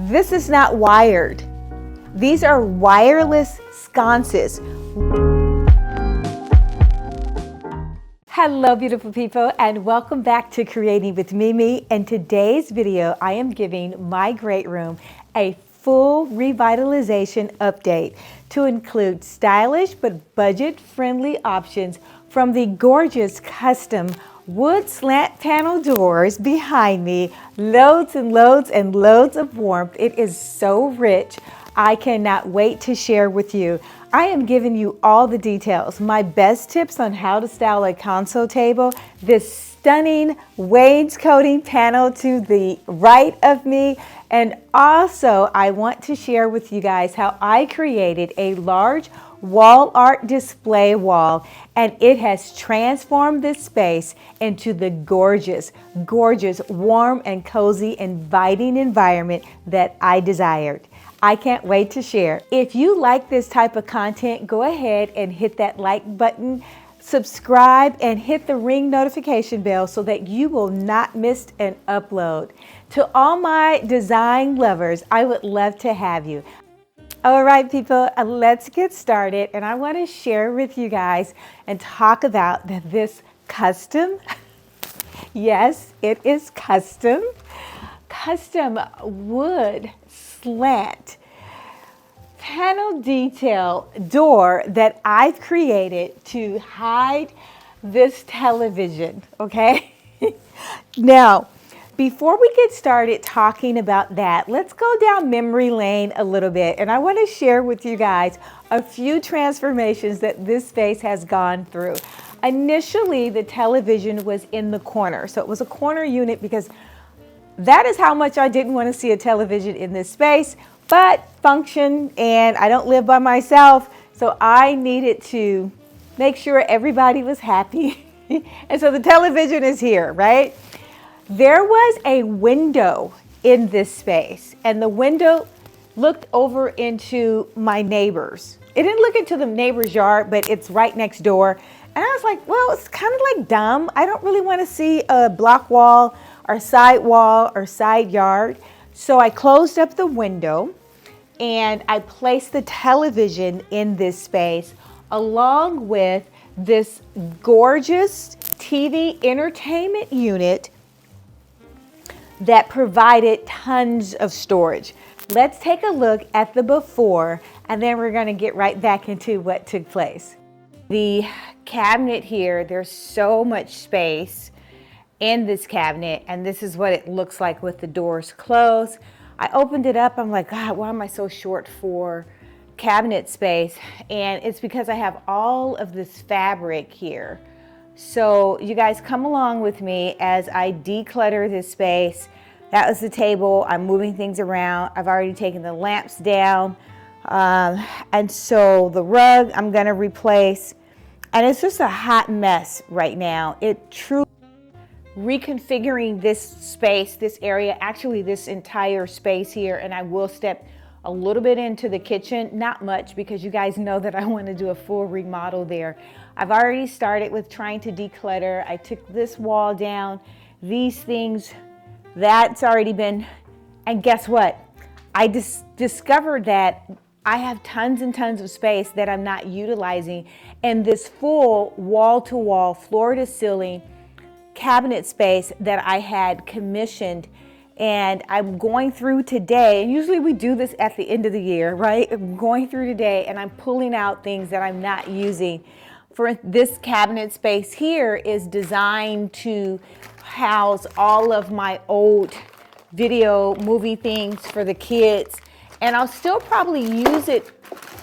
This is not wired. These are wireless sconces. Hello beautiful people, and welcome back to Creating with Mimi. In today's video, I am giving my great room a full revitalization update to include stylish but budget-friendly options from the gorgeous custom wood slant panel doors behind me. Loads and loads and loads of warmth. It is so rich. I cannot wait to share with you. I am giving you all the details, my best tips on how to style a console table, this stunning wainscoting panel to the right of me, and also I want to share with you guys how I created a large wall art display wall, and it has transformed this space into the gorgeous, gorgeous, warm and cozy, inviting environment that I desired. I can't wait to share. If you like this type of content, go ahead and hit that like button, subscribe, and hit the ring notification bell so that you will not miss an upload. To all my design lovers, I would love to have you. All right, people, let's get started. And I want to share with you guys and talk about this custom, yes, it is custom wood slant panel detail door that I've created to hide this television, okay? Now, before we get started talking about that, let's go down memory lane a little bit, and I want to share with you guys a few transformations that this space has gone through. Initially, the television was in the corner, so it was a corner unit because that is how much I didn't want to see a television in this space, but function, and I don't live by myself, so I needed to make sure everybody was happy. And so the television is here, right? There was a window in this space, and the window looked over into my neighbor's. It didn't look into the neighbor's yard, but it's right next door. And I was like, well, it's kind of like dumb. I don't really want to see a block wall or side yard. So I closed up the window and I placed the television in this space along with this gorgeous TV entertainment unit that provided tons of storage. Let's take a look at the before, and then we're going to get right back into what took place. The cabinet here, there's so much space in this cabinet, and this is what it looks like with the doors closed. I opened it up, I'm like, God, why am I so short for cabinet space? And it's because I have all of this fabric here. So you guys come along with me as I declutter this space. That was the table. I'm moving things around. I've already taken the lamps down. And so the rug I'm gonna replace. And it's just a hot mess right now. It truly reconfiguring this space, this area, actually this entire space here. And I will step a little bit into the kitchen, not much, because you guys know that I want to do a full remodel there. I've already started with trying to declutter. I took this wall down, these things, that's already been, and guess what? I discovered that I have tons and tons of space that I'm not utilizing, and this full wall-to-wall, floor-to-ceiling cabinet space that I had commissioned. And I'm going through today, and usually we do this at the end of the year, right? I'm going through today and I'm pulling out things that I'm not using. For this cabinet space here is designed to house all of my old video movie things for the kids. And I'll still probably use it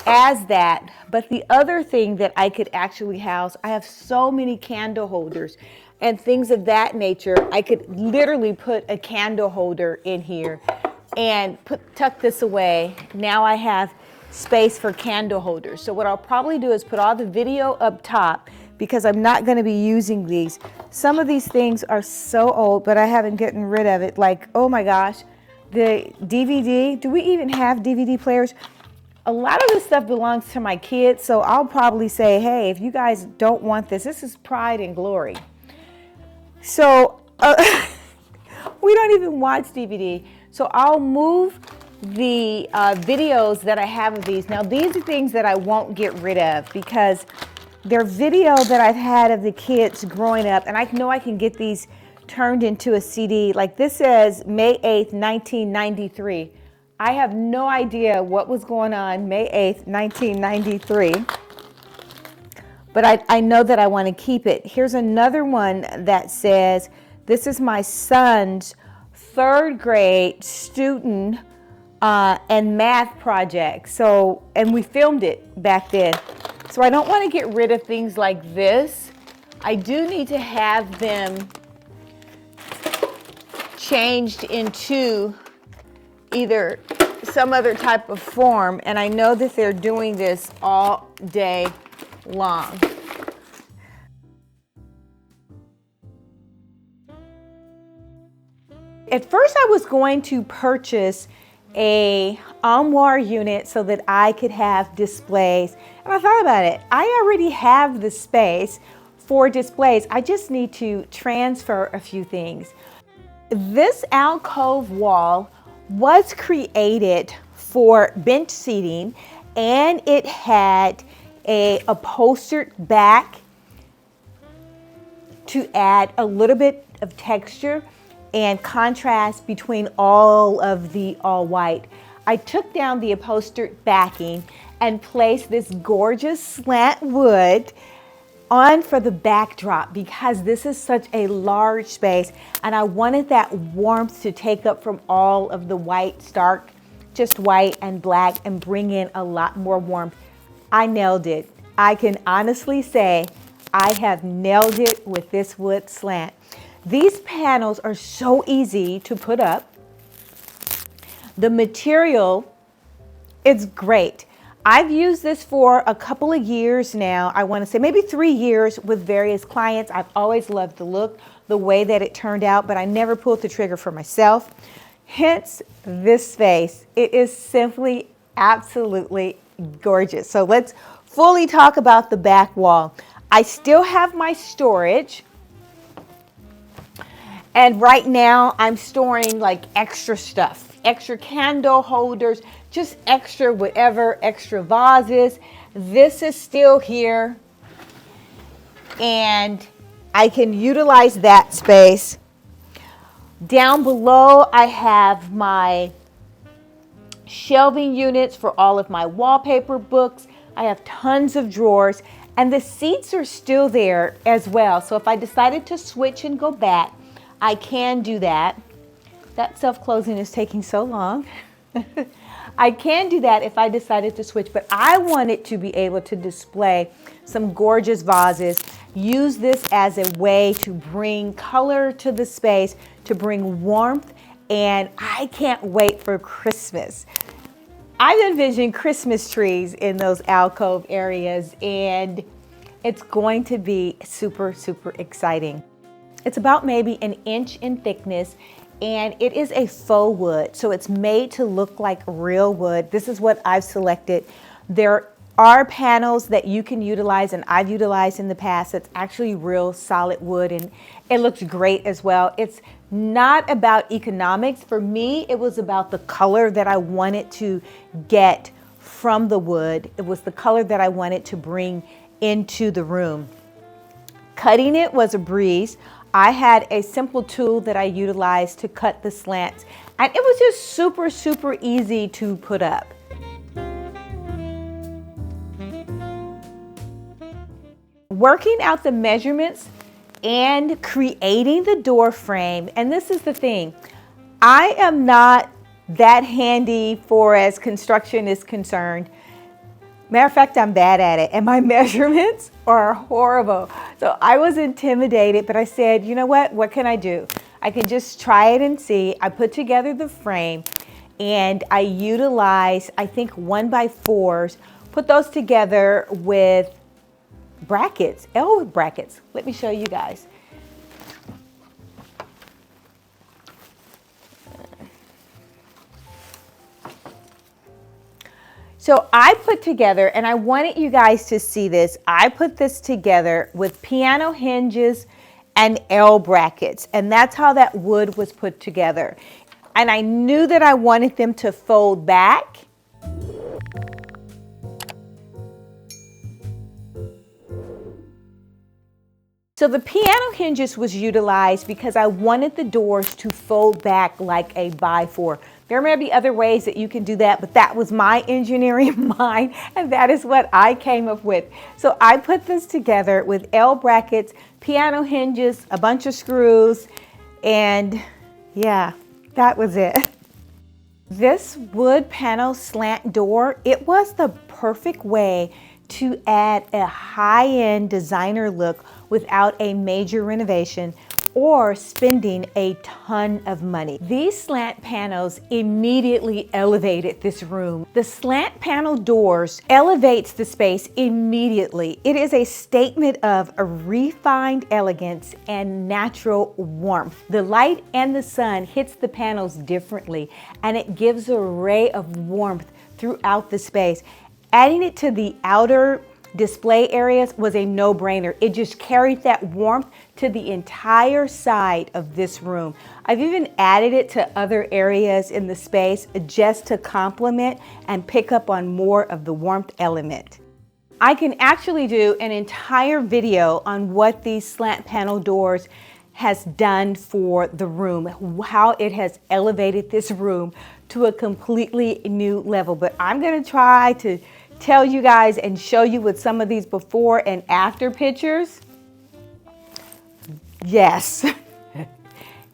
as that. But the other thing that I could actually house, I have so many candle holders and things of that nature. I could literally put a candle holder in here and tuck this away. Now I have space for candle holders. So what I'll probably do is put all the video up top because I'm not going to be using these. Some of these things are so old, but I haven't gotten rid of it. Like, oh my gosh, the DVD. Do we even have DVD players? A lot of this stuff belongs to my kids, so I'll probably say, hey, if you guys don't want this, this is pride and glory. So we don't even watch DVD. So I'll move the videos that I have of these. Now, these are things that I won't get rid of because they're video that I've had of the kids growing up, and I know I can get these turned into a CD. Like this says May 8th, 1993. I have no idea what was going on May 8th, 1993. But I know that I want to keep it. Here's another one that says, this is my son's third grade student and math project. So, and we filmed it back then. So I don't want to get rid of things like this. I do need to have them changed into either some other type of form. And I know that they're doing this all day long. At first I was going to purchase a armoire unit so that I could have displays. And I thought about it. I already have the space for displays. I just need to transfer a few things. This alcove wall was created for bench seating, and it had a upholstered back to add a little bit of texture and contrast between all of the all white. I took down the upholstered backing and placed this gorgeous slant wood on for the backdrop because this is such a large space and I wanted that warmth to take up from all of the white, stark, just white and black, and bring in a lot more warmth. I nailed it. I can honestly say I have nailed it with this wood slant. These panels are so easy to put up. The material is great. I've used this for a couple of years now. I want to say maybe 3 years with various clients. I've always loved the look, the way that it turned out, but I never pulled the trigger for myself. Hence this space. It is simply absolutely gorgeous. So let's fully talk about the back wall. I still have my storage. And right now I'm storing like extra stuff, extra candle holders, just extra whatever, extra vases. This is still here and I can utilize that space. Down below I have my shelving units for all of my wallpaper books. I have tons of drawers and the seats are still there as well. So if I decided to switch and go back, I can do that. That self-closing is taking so long. I can do that if I decided to switch, but I wanted to be able to display some gorgeous vases, use this as a way to bring color to the space, to bring warmth, and I can't wait for Christmas. I envision Christmas trees in those alcove areas, and it's going to be super, super exciting. It's about maybe an inch in thickness, and it is a faux wood, so it's made to look like real wood. This is what I've selected. There are panels that you can utilize, and I've utilized in the past. It's actually real solid wood, and it looks great as well. It's not about economics. For me, it was about the color that I wanted to get from the wood. It was the color that I wanted to bring into the room. Cutting it was a breeze. I had a simple tool that I utilized to cut the slants, and it was just super, super easy to put up. Working out the measurements and creating the door frame, and this is the thing, I am not that handy for as construction is concerned. Matter of fact, I'm bad at it, and my measurements are horrible. So I was intimidated, but I said, you know what can I do? I can just try it and see. I put together the frame, and I utilized, I think, 1x4s, put those together with brackets, L brackets. Let me show you guys. So I put together, and I wanted you guys to see this, I put this together with piano hinges and L brackets, and that's how that wood was put together. and I knew that I wanted them to fold back. So the piano hinges was utilized because I wanted the doors to fold back like a bifold. There may be other ways that you can do that, but that was my engineering mind, and that is what I came up with. So I put this together with L brackets, piano hinges, a bunch of screws, and yeah, that was it. This wood panel slant door, it was the perfect way to add a high-end designer look without a major renovation or spending a ton of money. These slant panels immediately elevated this room. The slant panel doors elevates the space immediately. It is a statement of a refined elegance and natural warmth. The light and the sun hits the panels differently, and it gives a ray of warmth throughout the space. Adding it to the outer display areas was a no-brainer. It just carried that warmth to the entire side of this room. I've even added it to other areas in the space just to complement and pick up on more of the warmth element. I can actually do an entire video on what these slant panel doors has done for the room, how it has elevated this room to a completely new level. But I'm gonna try to tell you guys and show you with some of these before and after pictures. Yes,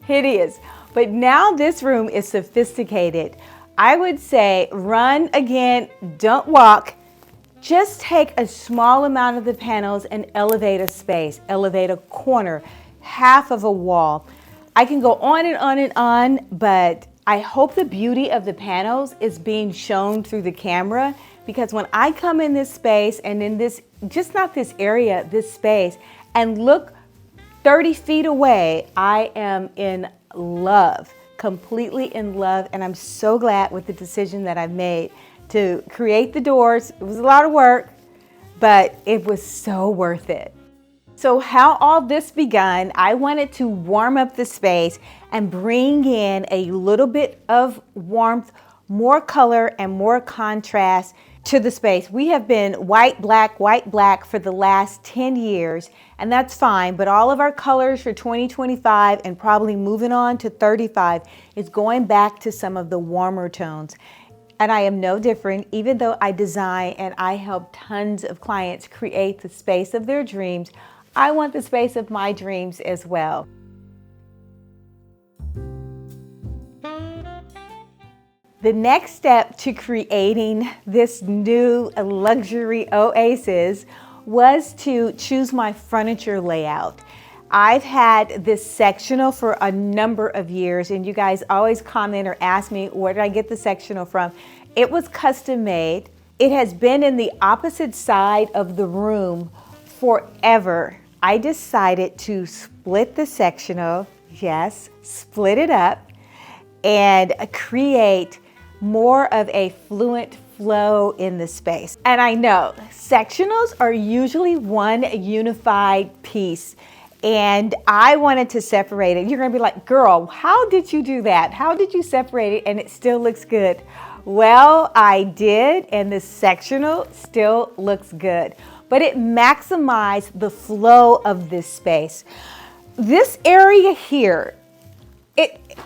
it is. But now this room is sophisticated. I would say run again, don't walk. Just take a small amount of the panels and elevate a space, elevate a corner, half of a wall. I can go on and on and on, but I hope the beauty of the panels is being shown through the camera, because when I come in this space and in this, just not this area, this space, and look 30 feet away, I am in love, completely in love, and I'm so glad with the decision that I've made to create the doors. It was a lot of work, but it was so worth it. So how all this begun, I wanted to warm up the space and bring in a little bit of warmth, more color, and more contrast to the space. We have been white, black for the last 10 years, and that's fine, but all of our colors for 2025 and probably moving on to 35 is going back to some of the warmer tones. And I am no different, even though I design and I help tons of clients create the space of their dreams. I want the space of my dreams as well. The next step to creating this new luxury oasis was to choose my furniture layout. I've had this sectional for a number of years, and you guys always comment or ask me, where did I get the sectional from? It was custom made. It has been in the opposite side of the room forever. I decided to split the sectional, yes, split it up, and create more of a fluent flow in the space. And I know sectionals are usually one unified piece, and I wanted to separate it. You're gonna be like, girl, how did you do that? How did you separate it and it still looks good? Well, I did, and the sectional still looks good, but it maximized the flow of this space. This area here,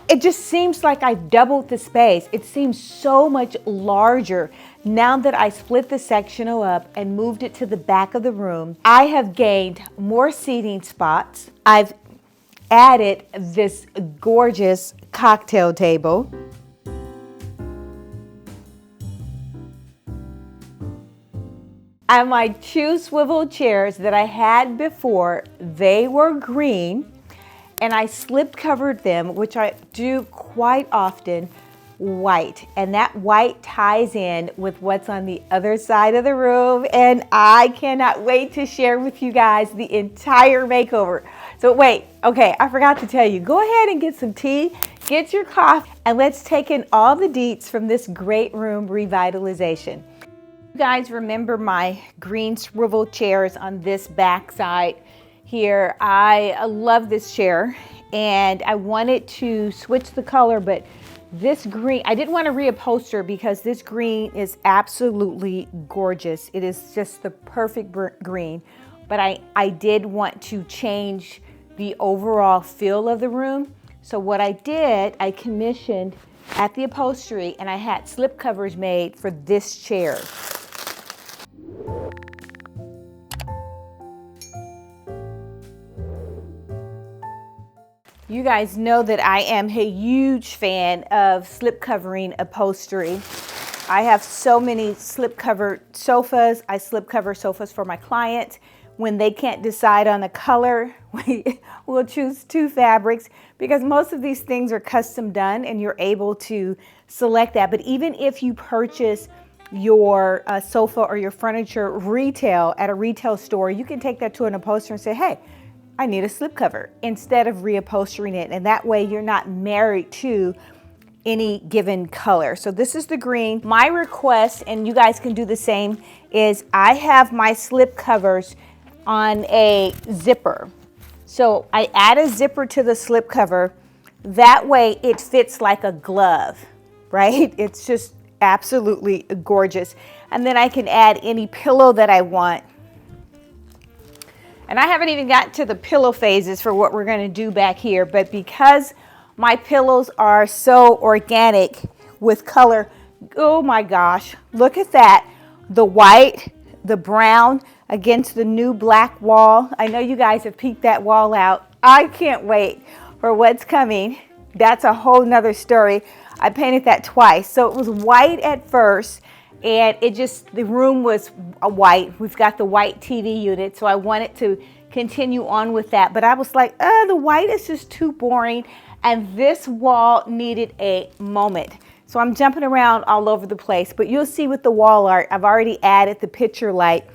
it just seems like I've doubled the space. It seems so much larger now that I split the sectional up and moved it to the back of the room. I have gained more seating spots. I've added this gorgeous cocktail table. And my two swivel chairs that I had before, they were green, and I slip covered them, which I do quite often, white. And that white ties in with what's on the other side of the room, and I cannot wait to share with you guys the entire makeover. So wait, okay, I forgot to tell you, go ahead and get some tea, get your coffee, and let's take in all the deets from this great room revitalization. You guys remember my green swivel chairs on this back side here. I love this chair, and I wanted to switch the color, but This green, I didn't want to reupholster because this green is absolutely gorgeous. It is just the perfect green, but I did want to change the overall feel of the room. So what I did, I commissioned at the upholstery and I had slip covers made for this chair. You guys know that I am a huge fan of slip covering upholstery. I have so many slip covered sofas. I slip cover sofas for my clients. When they can't decide on a color, we'll choose 2 fabrics because most of these things are custom done and you're able to select that. But even if you purchase your sofa or your furniture retail at a retail store, you can take that to an upholsterer and say, hey, I need a slipcover, instead of reupholstering it. And that way you're not married to any given color. So this is the green. My request, and you guys can do the same, is I have my slip covers on a zipper. So I add a zipper to the slip cover. That way it fits like a glove, right? It's just absolutely gorgeous. And then I can add any pillow that I want. And I haven't even got to the pillow phases for what we're going to do back here, but because my pillows are so organic with color, oh my gosh, look at that. The white, the brown against the new black wall. I know you guys have peeked that wall out. I can't wait for what's coming. That's a whole nother story. I painted that twice. So it was white at first, and the room was white. We've got the white TV unit, so I wanted to continue on with that. But I was like, the white is just too boring, and this wall needed a moment. So I'm jumping around all over the place, but you'll see with the wall art, I've already added the picture light.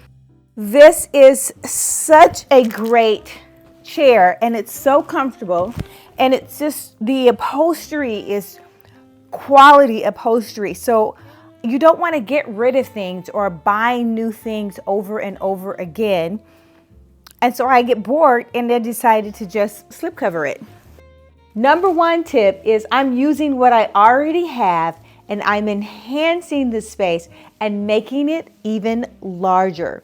This is such a great chair, and it's so comfortable, and it's just, the upholstery is quality upholstery. So you don't want to get rid of things or buy new things over and over again. And so I get bored and then decided to just slipcover it. Number 1 tip is I'm using what I already have and I'm enhancing the space and making it even larger.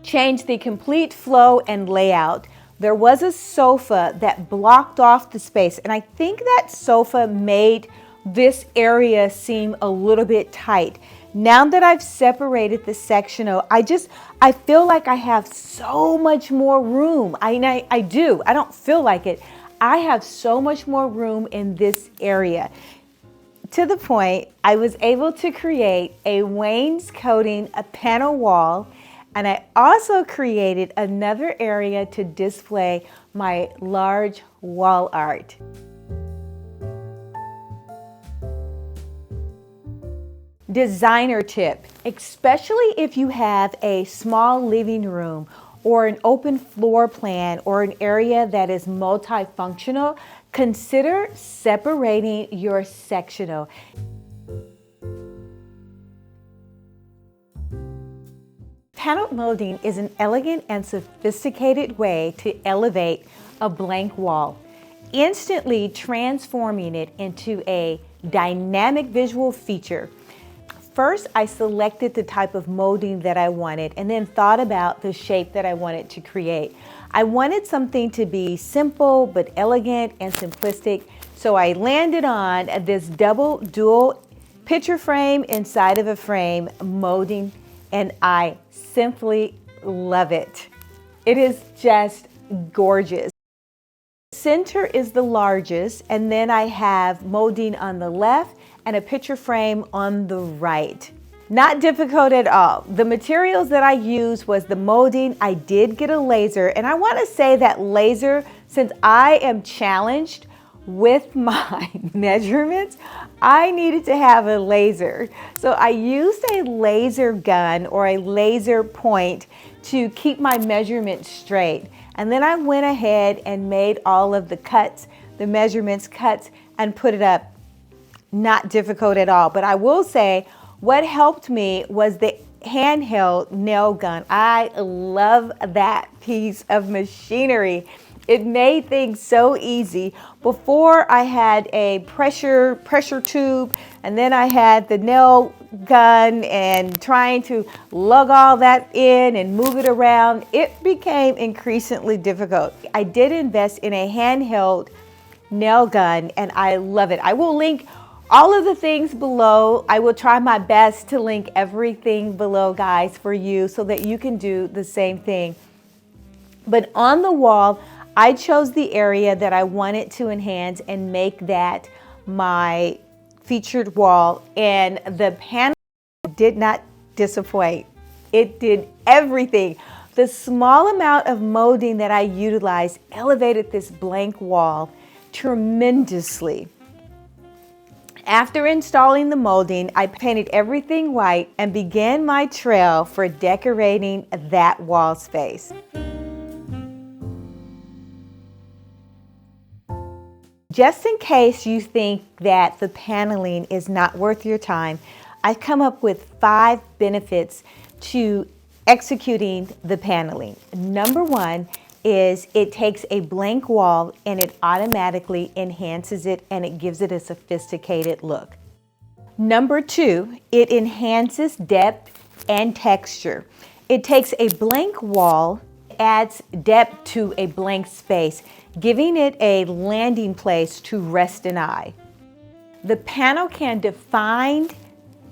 Change the complete flow and layout. There was a sofa that blocked off the space, and I think that sofa made this area seem a little bit tight. Now that I've separated the sectional, I feel like I have so much more room. I do. I don't feel like it. I have so much more room in this area. To the point, I was able to create a wainscoting, a panel wall, and I also created another area to display my large wall art. Designer tip, especially if you have a small living room or an open floor plan or an area that is multifunctional, consider separating your sectional. Panel molding is an elegant and sophisticated way to elevate a blank wall, instantly transforming it into a dynamic visual feature. First, I selected the type of molding that I wanted and then thought about the shape that I wanted to create. I wanted something to be simple but elegant and simplistic, so I landed on this dual picture frame inside of a frame molding, and I simply love it. It is just gorgeous. Center is the largest, and then I have molding on the left and a picture frame on the right. Not difficult at all. The materials that I used was the molding. I did get a laser, and I want to say that laser, since I am challenged with my measurements, I needed to have a laser. So I used a laser gun or a laser point to keep my measurements straight. And then I went ahead and made all of the cuts, the measurements cuts, and put it up. Not difficult at all. But I will say what helped me was the handheld nail gun. I love that piece of machinery. It made things so easy. Before I had a pressure tube, and then I had the nail gun and trying to lug all that in and move it around. It became increasingly difficult. I did invest in a handheld nail gun and I love it. I will link all of the things below. I will try my best to link everything below, guys, for you so that you can do the same thing. But on the wall, I chose the area that I wanted to enhance and make that my featured wall, and the panel did not disappoint. It did everything. The small amount of molding that I utilized elevated this blank wall tremendously. After installing the molding, I painted everything white and began my trail for decorating that wall space. Just in case you think that the paneling is not worth your time, I've come up with 5 benefits to executing the paneling. Number 1 is it takes a blank wall and it automatically enhances it and it gives it a sophisticated look. Number 2, it enhances depth and texture. It takes a blank wall, adds depth to a blank space, giving it a landing place to rest an eye. The panel can define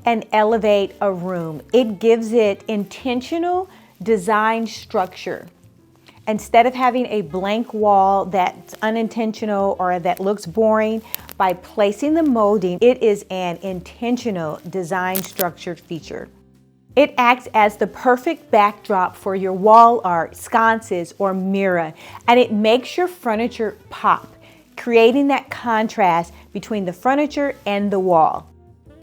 and elevate a room. It gives it intentional design structure. Instead of having a blank wall that's unintentional or that looks boring, by placing the molding, it is an intentional design structured feature. It acts as the perfect backdrop for your wall art, sconces, or mirror, and it makes your furniture pop, creating that contrast between the furniture and the wall.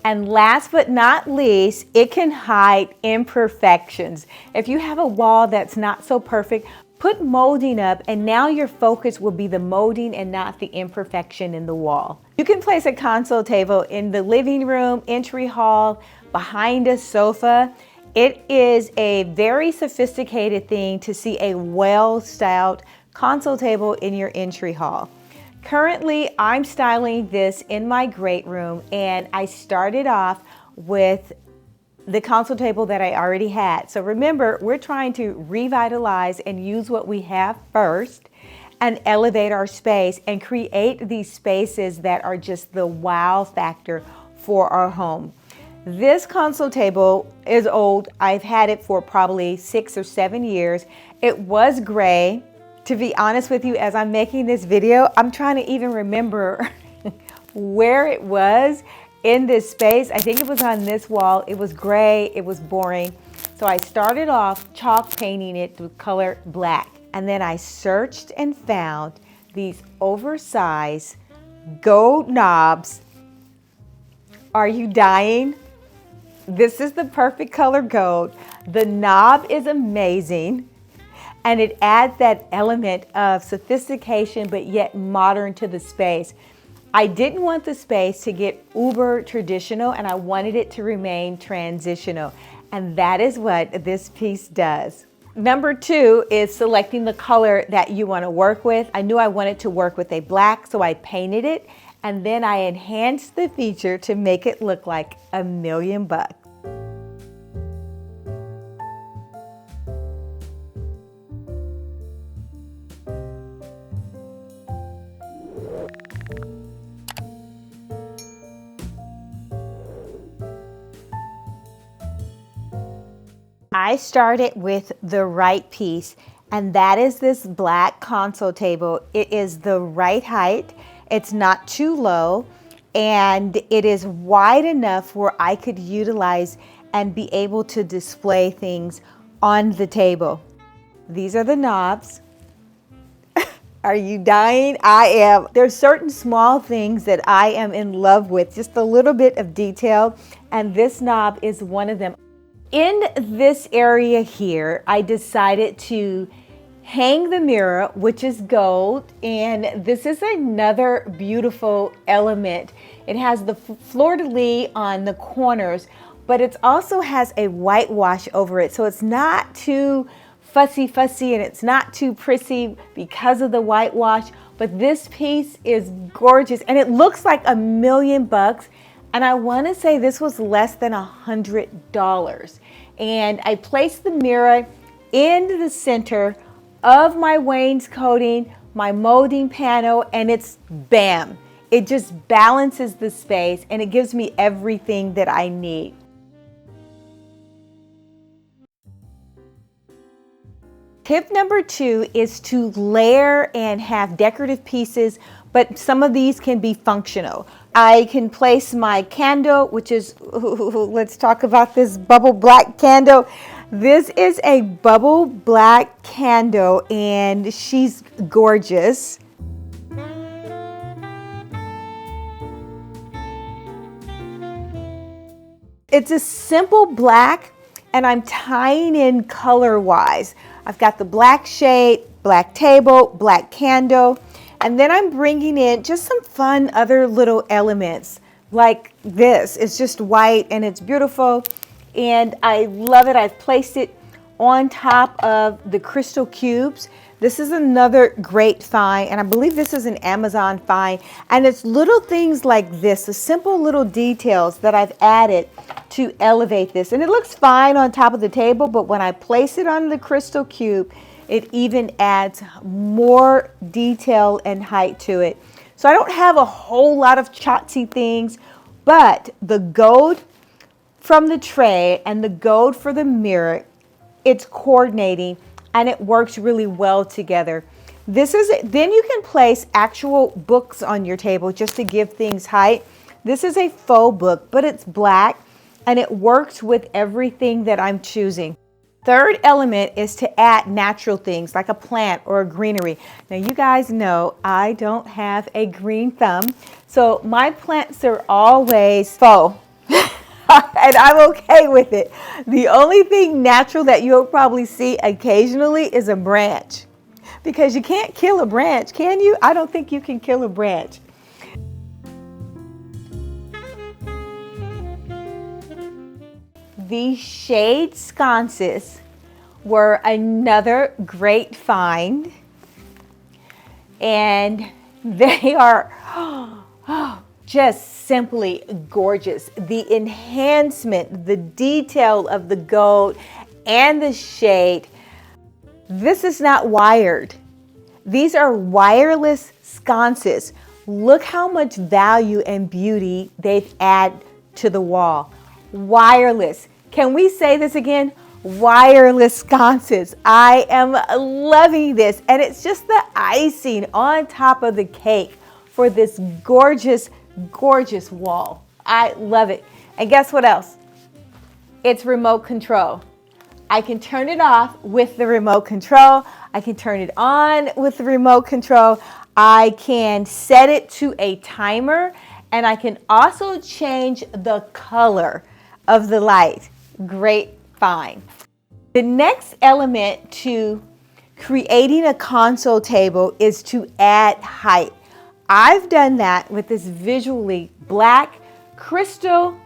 And last but not least, it can hide imperfections. If you have a wall that's not so perfect, put molding up and now your focus will be the molding and not the imperfection in the wall. You can place a console table in the living room, entry hall, behind a sofa. It is a very sophisticated thing to see a well-styled console table in your entry hall. Currently, I'm styling this in my great room, and I started off with the console table that I already had. So remember, we're trying to revitalize and use what we have first and elevate our space and create these spaces that are just the wow factor for our home. This console table is old. I've had it for probably 6 or 7 years. It was gray. To be honest with you, as I'm making this video, I'm trying to even remember where it was in this space. I think it was on this wall. It was gray, it was boring. So I started off chalk painting it with color black. And then I searched and found these oversized gold knobs. Are you dying? This is the perfect color gold. The knob is amazing. And it adds that element of sophistication, but yet modern to the space. I didn't want the space to get uber traditional, and I wanted it to remain transitional. And that is what this piece does. Number 2 is selecting the color that you want to work with. I knew I wanted to work with a black, so I painted it, and then I enhanced the feature to make it look like $1,000,000. I started with the right piece, and that is this black console table. It is the right height. It's not too low, and it is wide enough where I could utilize and be able to display things on the table. These are the knobs. Are you dying? I am. There's certain small things that I am in love with, just a little bit of detail, and this knob is one of them. In this area here, I decided to hang the mirror, which is gold, and this is another beautiful element. It has the fleur-de-lis on the corners, but it also has a whitewash over it, so it's not too fussy and it's not too prissy because of the whitewash. But this piece is gorgeous and it looks like $1,000,000. And I want to say this was less than $100. And I placed the mirror in the center of my wainscoting, my molding panel, and it's bam. It just balances the space and it gives me everything that I need. Tip number 2 is to layer and have decorative pieces, but some of these can be functional. I can place my candle, which is, let's talk about this bubble black candle. This is a bubble black candle and she's gorgeous. It's a simple black and I'm tying in color wise. I've got the black shade, black table, black candle, and then I'm bringing in just some fun other little elements like this. It's just white and it's beautiful and I love it. I've placed it on top of the crystal cubes. This is another great find and I believe this is an Amazon find, and it's little things like this, the simple little details that I've added to elevate this. And it looks fine on top of the table, but when I place it on the crystal cube, it even adds more detail and height to it. So I don't have a whole lot of chotsy things, but the gold from the tray and the gold for the mirror, it's coordinating and it works really well together. This is it. Then you can place actual books on your table just to give things height. This is a faux book, but it's black and it works with everything that I'm choosing. Third element is to add natural things like a plant or a greenery. Now you guys know I don't have a green thumb, so my plants are always faux. And I'm okay with it. The only thing natural that you'll probably see occasionally is a branch, because you can't kill a branch, can you? I don't think you can kill a branch. These shade sconces were another great find, and they are just simply gorgeous. The enhancement, the detail of the gold and the shade. This is not wired. These are wireless sconces. Look how much value and beauty they've added to the wall. Wireless. Can we say this again? Wireless sconces. I am loving this, and it's just the icing on top of the cake for this gorgeous, gorgeous wall. I love it. And guess what else? It's remote control. I can turn it off with the remote control. I can turn it on with the remote control. I can set it to a timer, and I can also change the color of the light. Great find. The next element to creating a console table is to add height. I've done that with this visually black crystal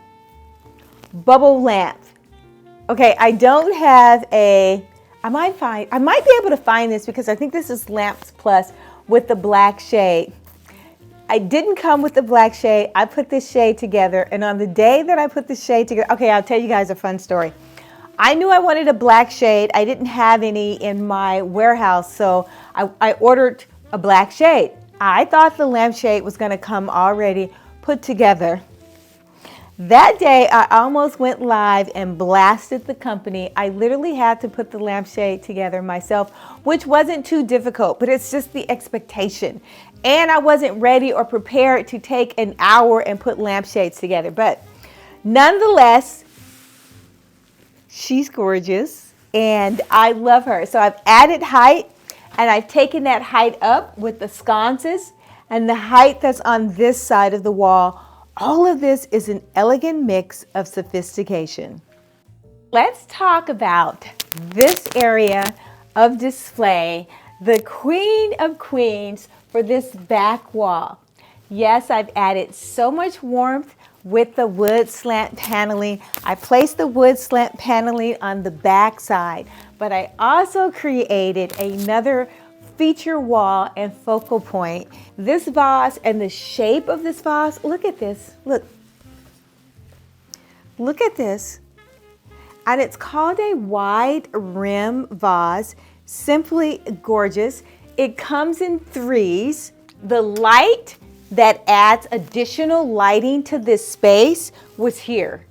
bubble lamp. Okay, I don't have I might be able to find this because I think this is Lamps Plus with the black shade. I didn't come with the black shade. I put this shade together, and on the day that I put the shade together, okay, I'll tell you guys a fun story. I knew I wanted a black shade. I didn't have any in my warehouse, so I ordered a black shade. I thought the lampshade was going to come already put together. That day, I almost went live and blasted the company. I literally had to put the lampshade together myself, which wasn't too difficult, but it's just the expectation. And I wasn't ready or prepared to take an hour and put lampshades together. But nonetheless, she's gorgeous and I love her. So I've added height, and I've taken that height up with the sconces and the height that's on this side of the wall. All of this is an elegant mix of sophistication. Let's talk about this area of display, the queen of queens for this back wall. Yes, I've added so much warmth with the wood slant paneling. I placed the wood slant paneling on the back side, but I also created another feature wall and focal point. This vase and the shape of this vase, look at this, look at this. And it's called a wide rim vase, simply gorgeous. It comes in threes. The light that adds additional lighting to this space was here.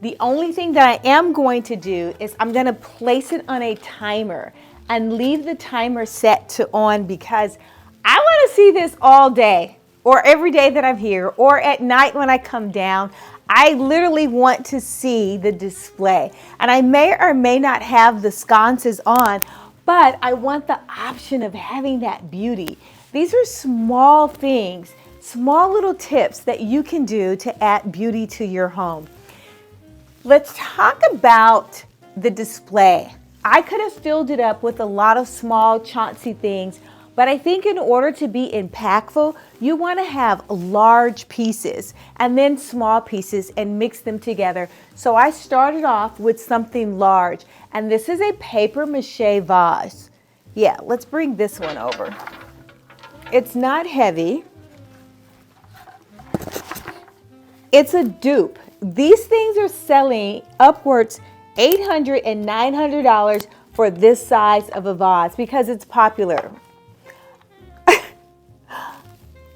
The only thing that I am going to do is I'm going to place it on a timer and leave the timer set to on, because I want to see this all day or every day that I'm here or at night when I come down. I literally want to see the display, and I may or may not have the sconces on, but I want the option of having that beauty. These are small things, small little tips that you can do to add beauty to your home. Let's talk about the display. I could have filled it up with a lot of small, chauncey things, but I think in order to be impactful, you want to have large pieces and then small pieces and mix them together. So I started off with something large, and this is a paper mache vase. Yeah, let's bring this one over. It's not heavy. It's a dupe. These things are selling upwards $800 and $900 for this size of a vase because it's popular.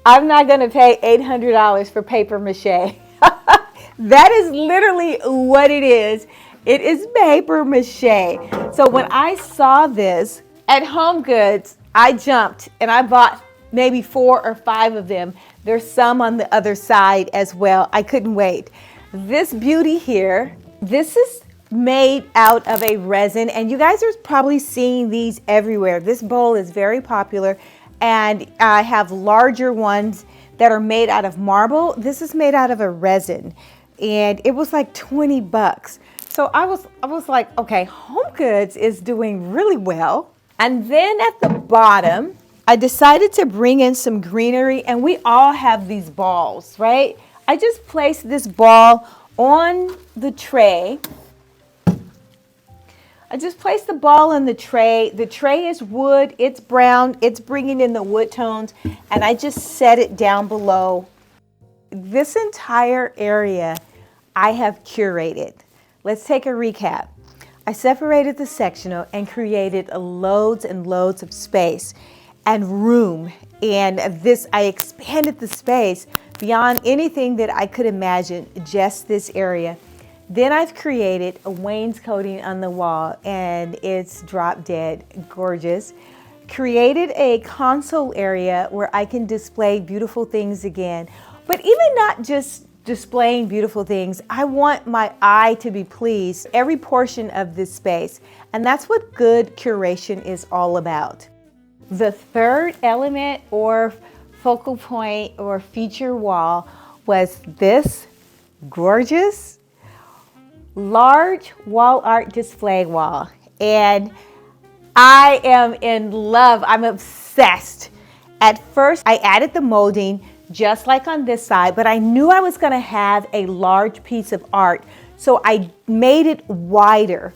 I'm not going to pay $800 for paper mache. That is literally what it is. It is paper mache. So when I saw this at Home Goods, I jumped and I bought maybe 4 or 5 of them. There's some on the other side as well. I couldn't wait. This beauty here, this is made out of a resin, and you guys are probably seeing these everywhere. This bowl is very popular, and I have larger ones that are made out of marble. This is made out of a resin, and it was like 20 bucks. So I was like, okay, Home Goods is doing really well. And then at the bottom, I decided to bring in some greenery, and we all have these balls, right? I just placed this ball on the tray. I just placed the ball on the tray. The tray is wood, it's brown, it's bringing in the wood tones, and I just set it down below. This entire area I have curated. Let's take a recap. I separated the sectional and created loads and loads of space and room, and I expanded the space beyond anything that I could imagine, just this area. Then I've created a wainscoting on the wall, and it's drop dead gorgeous. Created a console area where I can display beautiful things again, but even not just displaying beautiful things, I want my eye to be pleased every portion of this space, and that's what good curation is all about. The third element or focal point or feature wall was this gorgeous large wall art display wall, and I am in love. I'm obsessed. At first I added the molding just like on this side, but I knew I was going to have a large piece of art, so I made it wider.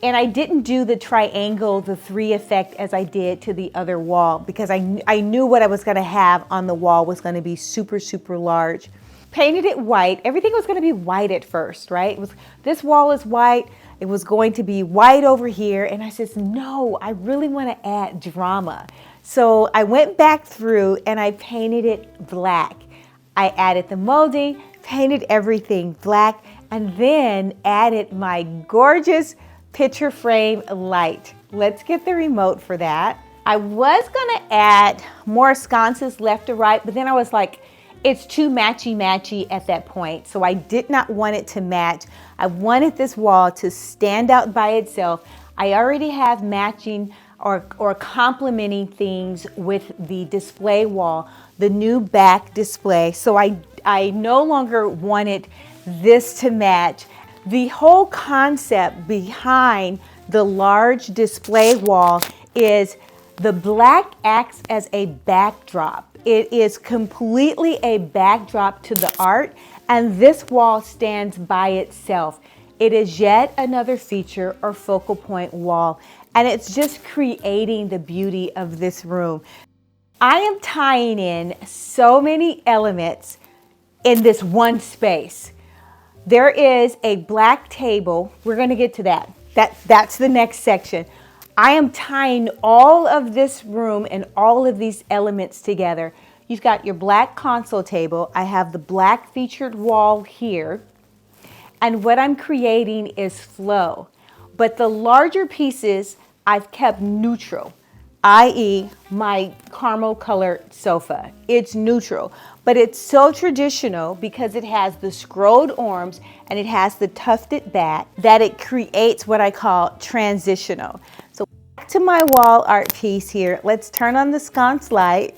And I didn't do the triangle, the 3 effect as I did to the other wall, because I knew what I was going to have on the wall was going to be super, super large. Painted it white. Everything was going to be white at first, right? This wall is white. It was going to be white over here. And I said, no, I really want to add drama. So I went back through and I painted it black. I added the molding, painted everything black, and then added my gorgeous picture frame light. Let's get the remote for that. I was gonna add more sconces left to right, but then I was like, it's too matchy-matchy at that point. So I did not want it to match. I wanted this wall to stand out by itself. I already have matching or complementing things with the display wall, the new back display. So I no longer wanted this to match. The whole concept behind the large display wall is the black acts as a backdrop. It is completely a backdrop to the art, and this wall stands by itself. It is yet another feature or focal point wall, and it's just creating the beauty of this room. I am tying in so many elements in this one space. There is a black table. We're going to get to that. That's the next section. I am tying all of this room and all of these elements together. You've got your black console table. I have the black featured wall here. And what I'm creating is flow. But the larger pieces I've kept neutral, i.e. my caramel colored sofa. It's neutral, but it's so traditional because it has the scrolled arms and it has the tufted back that it creates what I call transitional. So back to my wall art piece here. Let's turn on the sconce light.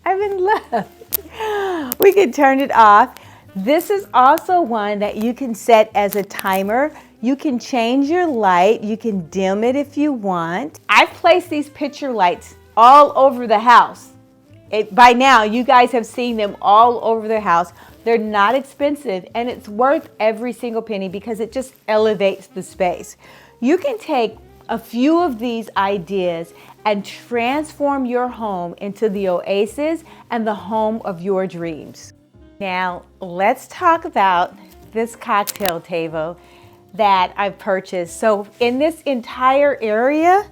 I'm in love. We can turn it off. This is also one that you can set as a timer. You can change your light. You can dim it if you want. I've placed these picture lights all over the house. By now, you guys have seen them all over the house. They're not expensive, and it's worth every single penny because it just elevates the space. You can take a few of these ideas and transform your home into the oasis and the home of your dreams. Now, let's talk about this cocktail table that I've purchased. So in this entire area,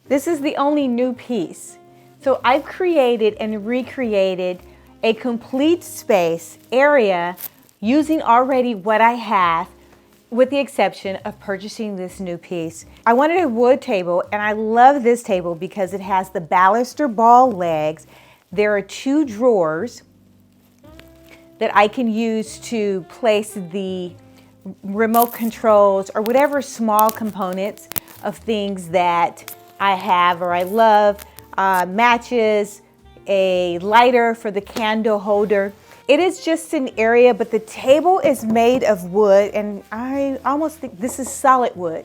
this is the only new piece. So I've created and recreated a complete space area using already what I have, with the exception of purchasing this new piece. I wanted a wood table, and I love this table because it has the baluster ball legs. There are 2 drawers that I can use to place the remote controls or whatever small components of things that I have or I love, matches, a lighter for the candle holder. It is just an area, but the table is made of wood, and I almost think this is solid wood.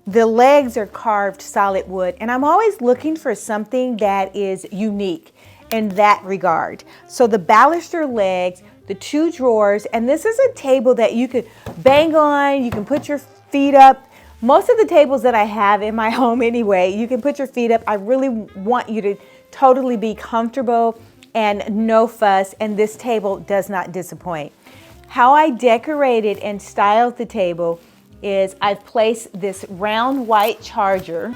The legs are carved solid wood, and I'm always looking for something that is unique in that regard. So the baluster legs, the 2 drawers, and this is a table that you could bang on, you can put your feet up. Most of the tables that I have in my home anyway, you can put your feet up. I really want you to totally be comfortable and no fuss, and this table does not disappoint. How I decorated and styled the table is I've placed this round white charger.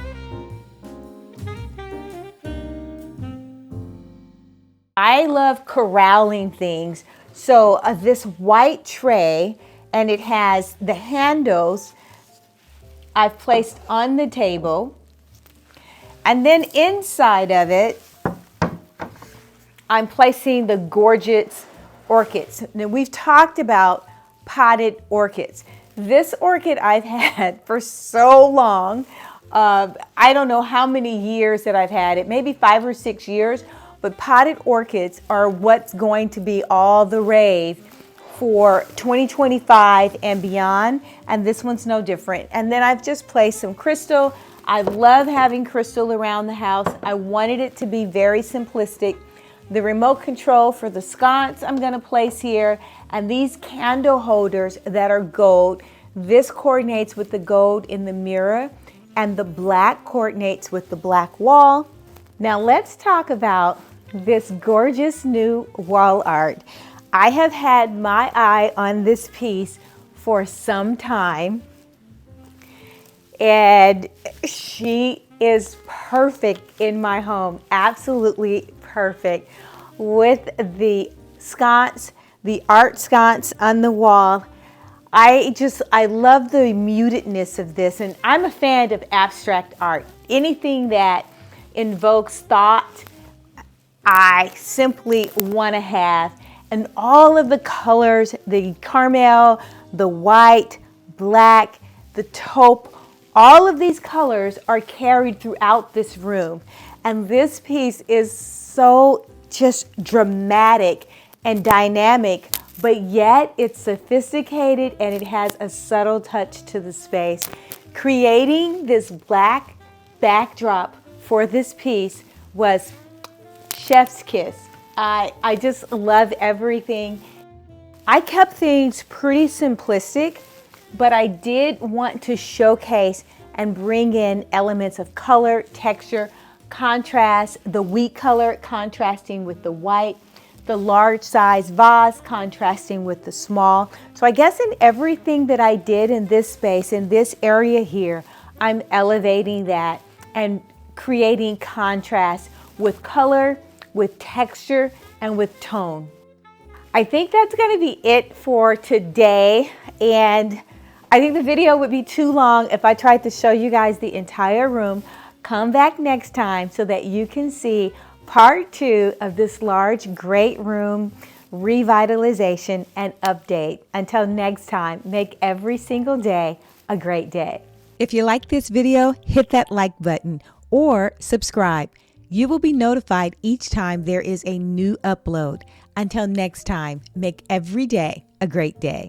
I love corralling things. So this white tray, and it has the handles I've placed on the table. And then inside of it, I'm placing the gorgeous orchids. Now we've talked about potted orchids. This orchid I've had for so long. I don't know how many years that I've had it, maybe 5 or 6 years. But potted orchids are what's going to be all the rave for 2025 and beyond, and this one's no different. And then I've just placed some crystal. I love having crystal around the house. I wanted it to be very simplistic. The remote control for the sconce I'm going to place here, and these candle holders that are gold. This coordinates with the gold in the mirror, and the black coordinates with the black wall. Now let's talk about this gorgeous new wall art. I have had my eye on this piece for some time, and she is perfect in my home, absolutely perfect, with the sconce, the art sconce on the wall. I love the mutedness of this, and I'm a fan of abstract art. Anything that invokes thought, I simply want to have. And all of the colors, the caramel, the white, black, the taupe, all of these colors are carried throughout this room. And this piece is so just dramatic and dynamic, but yet it's sophisticated and it has a subtle touch to the space. Creating this black backdrop for this piece was chef's kiss. I just love everything. I kept things pretty simplistic, but I did want to showcase and bring in elements of color, texture, contrast, the wheat color contrasting with the white, the large size vase contrasting with the small. So I guess in everything that I did in this space, in this area here, I'm elevating that and creating contrast with color, with texture, and with tone. I think that's going to be it for today, and I think the video would be too long if I tried to show you guys the entire room. Come back next time so that you can see part 2 of this large, great room revitalization and update. Until next time, make every single day a great day. If you like this video, hit that like button or subscribe. You will be notified each time there is a new upload. Until next time, make every day a great day.